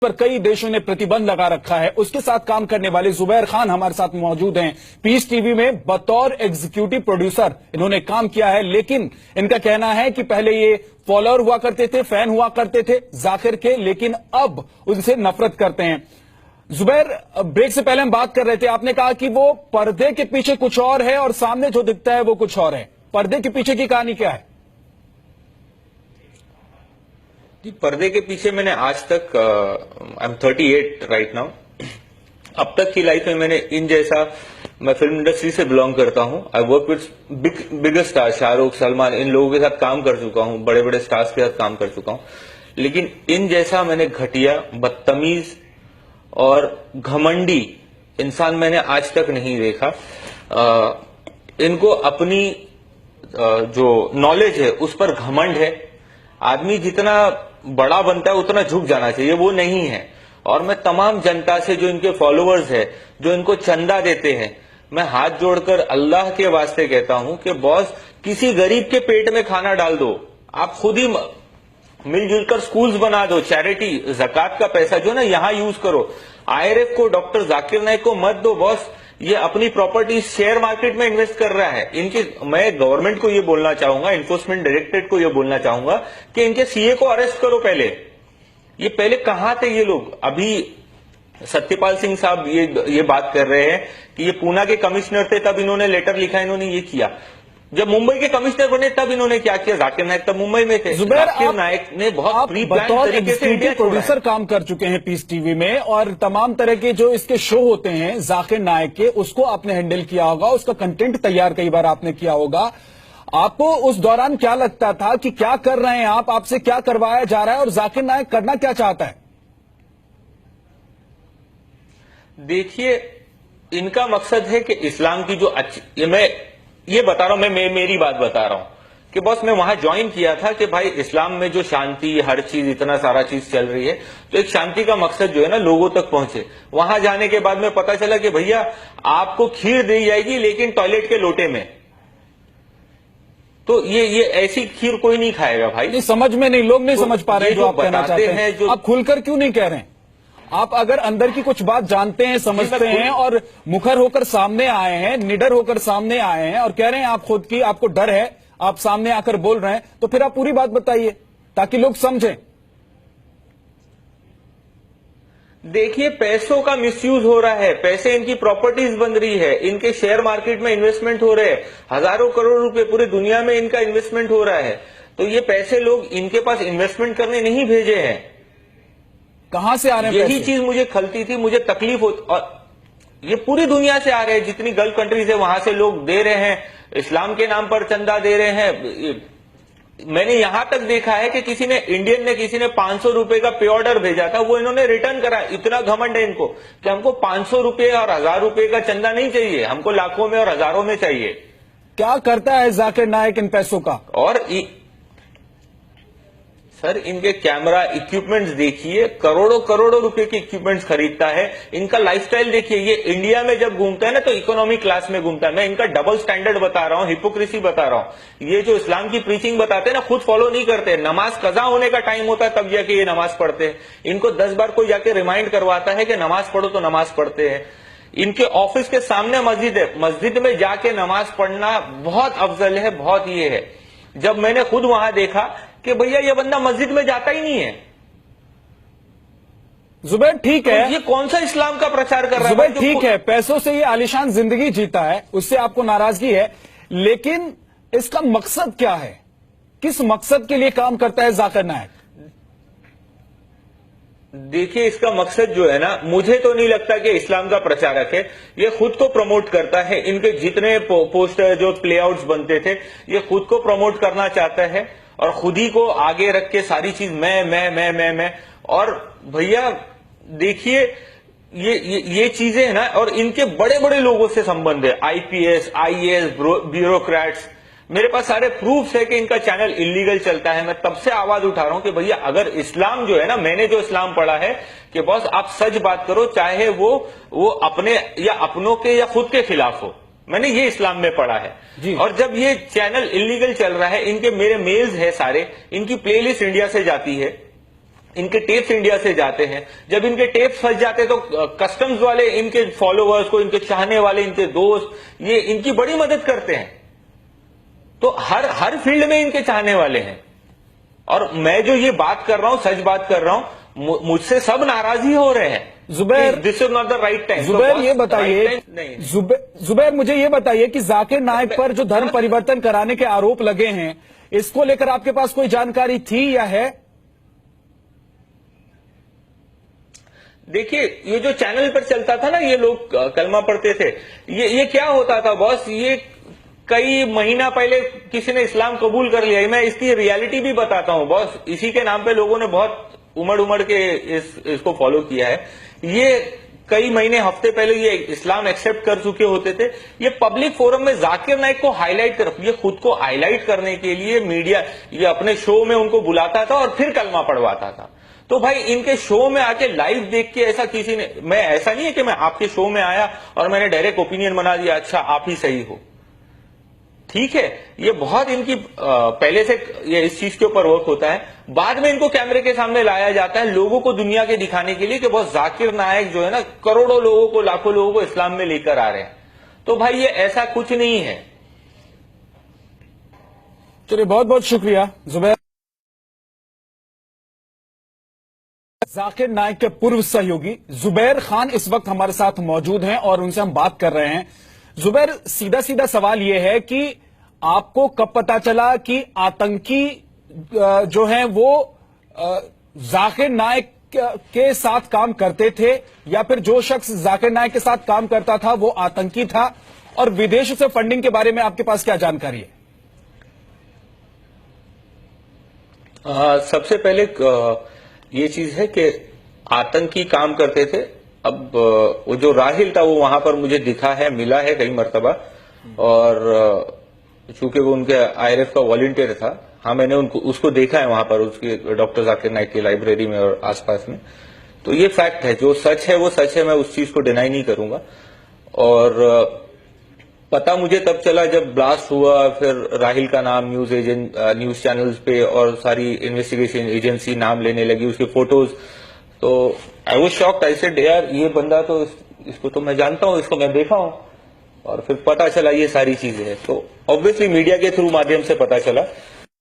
पर कई देशों ने प्रतिबंध लगा रखा है। उसके साथ काम करने वाले जुबैर खान हमारे साथ मौजूद हैं। पीस टीवी में बतौर एग्जीक्यूटिव प्रोड्यूसर इन्होंने काम किया है, लेकिन इनका कहना है कि पहले ये फॉलोअर हुआ करते थे, फैन हुआ करते थे जाकिर के, लेकिन अब उनसे नफरत करते हैं। जुबैर, ब्रेक से पहले हम बात कर रहे थे, आपने कहा कि वो पर्दे के पीछे कुछ और है और सामने जो दिखता है वो कुछ और है। पर्दे के पीछे की कहानी क्या है? पर्दे के पीछे मैंने आज तक आई एम 38 राइट नाउ, अब तक की लाइफ में मैंने इन जैसा, मैं फिल्म इंडस्ट्री से बिलोंग करता हूं। I work with biggest star, Shahrukh, Salman, इन लोगों के साथ काम कर चुका हूं, बड़े बड़े स्टार्स के साथ काम कर चुका हूं, लेकिन इन जैसा मैंने घटिया, बदतमीज और घमंडी इंसान मैंने आज तक नहीं देखा। इनको अपनी जो नॉलेज है उस पर घमंड है। आदमी जितना बड़ा बनता है उतना झुक जाना चाहिए, वो नहीं है। और मैं तमाम जनता से, जो इनके फॉलोअर्स है, जो इनको चंदा देते हैं, मैं हाथ जोड़कर अल्लाह के वास्ते कहता हूं कि बॉस, किसी गरीब के पेट में खाना डाल दो। आप खुद ही मिलजुल कर स्कूल्स बना दो, चैरिटी, ज़कात का पैसा जो ना यहां यूज करो। आईआरएफ को, डॉक्टर जाकिर नाइक को मत दो बॉस, ये अपनी प्रॉपर्टी शेयर मार्केट में इन्वेस्ट कर रहा है। इनके, मैं गवर्नमेंट को ये बोलना चाहूंगा, इन्फोर्समेंट डायरेक्टरेट को ये बोलना चाहूंगा कि इनके सीए को अरेस्ट करो पहले। ये पहले कहां थे ये लोग? अभी सत्यपाल सिंह साहब ये बात कर रहे हैं कि ये पूना के कमिश्नर थे, तब इन्होंने लेटर लिखा, इन्होंने ये किया। जब मुंबई के कमिश्नर बने तब इन्होंने क्या किया? जाकिर नाइक तब मुंबई में थे। जाकिर नाइक ने बहुत प्री प्लान तरीके से इंडिया प्रोड्यूसर काम कर चुके हैं पीस टीवी में, और तमाम तरह के जो इसके शो होते हैं जाकिर नाइक के, उसको आपने हैंडल किया होगा, उसका कंटेंट तैयार कई बार आपने किया होगा। आपको उस दौरान क्या लगता था कि क्या कर रहे हैं आप, आपसे क्या करवाया जा रहा है और जाकिर नाइक करना क्या चाहता है? देखिए, इनका मकसद है कि इस्लाम की जो अच्छी, मैं ये बता रहा हूं, मैं मेरी बात बता रहा हूं कि बॉस, मैं वहां ज्वाइन किया था कि भाई इस्लाम में जो शांति, हर चीज, इतना सारा चीज चल रही है, तो एक शांति का मकसद जो है ना लोगों तक पहुंचे। वहां जाने के बाद में पता चला कि भैया आपको खीर दी जाएगी लेकिन टॉयलेट के लोटे में। तो ये ऐसी खीर कोई नहीं खाएगा भाई। नहीं, समझ में नहीं, लोग नहीं समझ पा रहे हैं जो आप कहना चाहते हैं। जो आप खुलकर क्यों नहीं कह रहे हैं? आप अगर अंदर की कुछ बात जानते हैं, समझते हैं और मुखर होकर सामने आए हैं, निडर होकर सामने आए हैं और कह रहे हैं आप खुद की, आपको डर है, आप सामने आकर बोल रहे हैं, तो फिर आप पूरी बात बताइए ताकि लोग समझें। देखिए, पैसों का मिसयूज हो रहा है, पैसे इनकी प्रॉपर्टीज बन रही है, इनके शेयर मार्केट में इन्वेस्टमेंट हो रहे हैं, हजारों करोड़ रुपए पूरी दुनिया में इनका इन्वेस्टमेंट हो रहा है। तो ये पैसे लोग इनके पास इन्वेस्टमेंट करने नहीं भेजे हैं। कहां से आ रहे हैं? यही चीज मुझे खलती थी, मुझे तकलीफ होती। और ये पूरी दुनिया से आ रहे हैं, जितनी गल्फ कंट्रीज है वहां से लोग दे रहे हैं, इस्लाम के नाम पर चंदा दे रहे हैं। मैंने यहां तक देखा है कि किसी ने, इंडियन ने, किसी ने 500 रुपए का पे ऑर्डर भेजा था, वो इन्होंने रिटर्न करा। इतना घमंड है इनको कि हमको 500 रुपए और 1000 रुपए का चंदा नहीं चाहिए, हमको लाखों में और हजारों में चाहिए। क्या करता है जाकिर नाइक इन पैसों का? और सर, इनके कैमरा इक्विपमेंट्स देखिए, करोड़ों करोड़ों रुपए के इक्विपमेंट्स खरीदता है। इनका लाइफस्टाइल देखिए, ये इंडिया में जब घूमता है ना तो इकोनॉमी क्लास में घूमता है। मैं इनका डबल स्टैंडर्ड बता रहा हूं, हिपोक्रेसी बता रहा हूं। ये जो इस्लाम की प्रीचिंग बताते हैं ना, खुद फॉलो नहीं करते। नमाज कजा होने का टाइम होता है तब जाके ये नमाज पढ़ते हैं। इनको 10 बार कोई जाके रिमाइंड करवाता है कि नमाज पढ़ो तो नमाज पढ़ते हैं। इनके ऑफिस के सामने मस्जिद है, मस्जिद में जाके नमाज पढ़ना बहुत अफजल है, बहुत ये है। जब मैंने खुद वहां देखा कि भैया ये बंदा मस्जिद में जाता ही नहीं है। जुबैर, ठीक है, तो ये कौन सा इस्लाम का प्रचार कर रहा है? जुबैर, ठीक है, पैसों से ये आलीशान जिंदगी जीता है, उससे आपको नाराजगी है, लेकिन इसका मकसद क्या है? किस मकसद के लिए काम करता है जाकिर नाइक? देखिए, इसका मकसद जो है ना, मुझे तो नहीं लगता कि इस्लाम का प्रचारक है। ये खुद को प्रमोट करता है। इनके जितने पोस्टर, जो प्लेआउट्स बनते थे, ये खुद को प्रमोट करना चाहता है और खुद ही को आगे रख के सारी चीज मैं। और भैया देखिए, ये चीजें है ना, और इनके बड़े बड़े लोगों से संबंध है, आईपीएस, आईएएस, ब्यूरोक्रेट्स। मेरे पास सारे प्रूफ्स है कि इनका चैनल इलीगल चलता है। मैं तब से आवाज उठा रहा हूं कि भैया, अगर इस्लाम जो है ना, मैंने जो इस्लाम पढ़ा है कि बॉस आप सच बात करो, चाहे वो अपने या अपनों के या खुद के खिलाफ हो। मैंने ये इस्लाम में पढ़ा है। और जब ये चैनल इलीगल चल रहा है, इनके मेरे मेल्स है सारे, इनकी प्लेलिस्ट इंडिया से जाती है, इनके टेप्स इंडिया से जाते हैं। जब इनके टेप्स फंस जाते तो कस्टम्स वाले इनके फॉलोअर्स को, इनके चाहने वाले, इनके दोस्त, ये इनकी बड़ी मदद करते हैं। तो हर फील्ड में इनके चाहने वाले हैं। और मैं जो ये बात कर रहा हूं, सच बात कर रहा हूं, मुझसे सब नाराज ही हो रहे हैं। Zubair, this is not the right time. Zubair ये बताइए, जुबैर मुझे ये बताइए कि जाकिर नाइक पर जो धर्म परिवर्तन कराने के आरोप लगे हैं, इसको लेकर आपके पास कोई जानकारी थी या है? देखिए, ये जो चैनल पर चलता था ना, ये लोग कलमा पढ़ते थे, ये क्या होता था बॉस, ये कई महीना पहले किसी ने इस्लाम कबूल कर लिया। मैं इसकी रियलिटी भी बताता हूं बॉस। इसी के नाम पे लोगों ने बहुत उमड़ के इसको फॉलो किया है। ये कई महीने, हफ्ते पहले ये इस्लाम एक्सेप्ट कर चुके होते थे। ये पब्लिक फोरम में जाकिर नाइक को हाईलाइट कर, ये खुद को हाईलाइट करने के लिए मीडिया, ये अपने शो में उनको बुलाता था और फिर कलमा पढ़वाता था। तो भाई इनके शो में आके लाइव देख के ऐसा किसी ने, मैं ऐसा नहीं है कि मैं आपके शो में आया और मैंने डायरेक्ट ओपिनियन बना दिया, अच्छा आप ही सही हो। ठीक है, ये बहुत इनकी पहले से ये इस चीज के ऊपर वर्क होता है। बाद में इनको कैमरे के सामने लाया जाता है लोगों को दुनिया के दिखाने के लिए कि बहुत जाकिर नाइक जो है ना, करोड़ों लोगों को, लाखों लोगों को इस्लाम में लेकर आ रहे हैं। तो भाई ये ऐसा कुछ नहीं है। चलिए, बहुत बहुत शुक्रिया जुबैर। जाकिर नाइक के पूर्व सहयोगी जुबैर खान इस वक्त हमारे साथ मौजूद हैं और उनसे हम बात कर रहे हैं। जुबैर, सीधा सीधा सवाल यह है कि आपको कब पता चला कि आतंकी जो हैं वो जाकिर नाइक के साथ काम करते थे, या फिर जो शख्स जाकिर नाइक के साथ काम करता था वो आतंकी था? और विदेश से फंडिंग के बारे में आपके पास क्या जानकारी है? सबसे पहले ये चीज है कि आतंकी काम करते थे। अब वो जो राहिल था वो वहां पर मुझे दिखा है, मिला है कई मर्तबा, और चूंकि वो उनके आईआरएफ का वॉलंटियर था, हाँ मैंने उसको देखा है वहां पर, उसके डॉक्टर जाकिर नाइक की लाइब्रेरी में और आसपास में। तो ये फैक्ट है, जो सच है वो सच है, मैं उस चीज को डिनाई नहीं करूंगा। और पता मुझे तब चला जब ब्लास्ट हुआ, फिर राहिल का नाम न्यूज चैनल्स पे और सारी इन्वेस्टिगेशन एजेंसी नाम लेने लगी, उसके फोटोज। तो I was shocked. I said यार ये बंदा तो, इसको तो मैं जानता हूं, इसको मैं देखा हूं। और फिर पता चला ये सारी चीजें हैं। तो ऑब्वियसली मीडिया के थ्रू माध्यम से पता चला।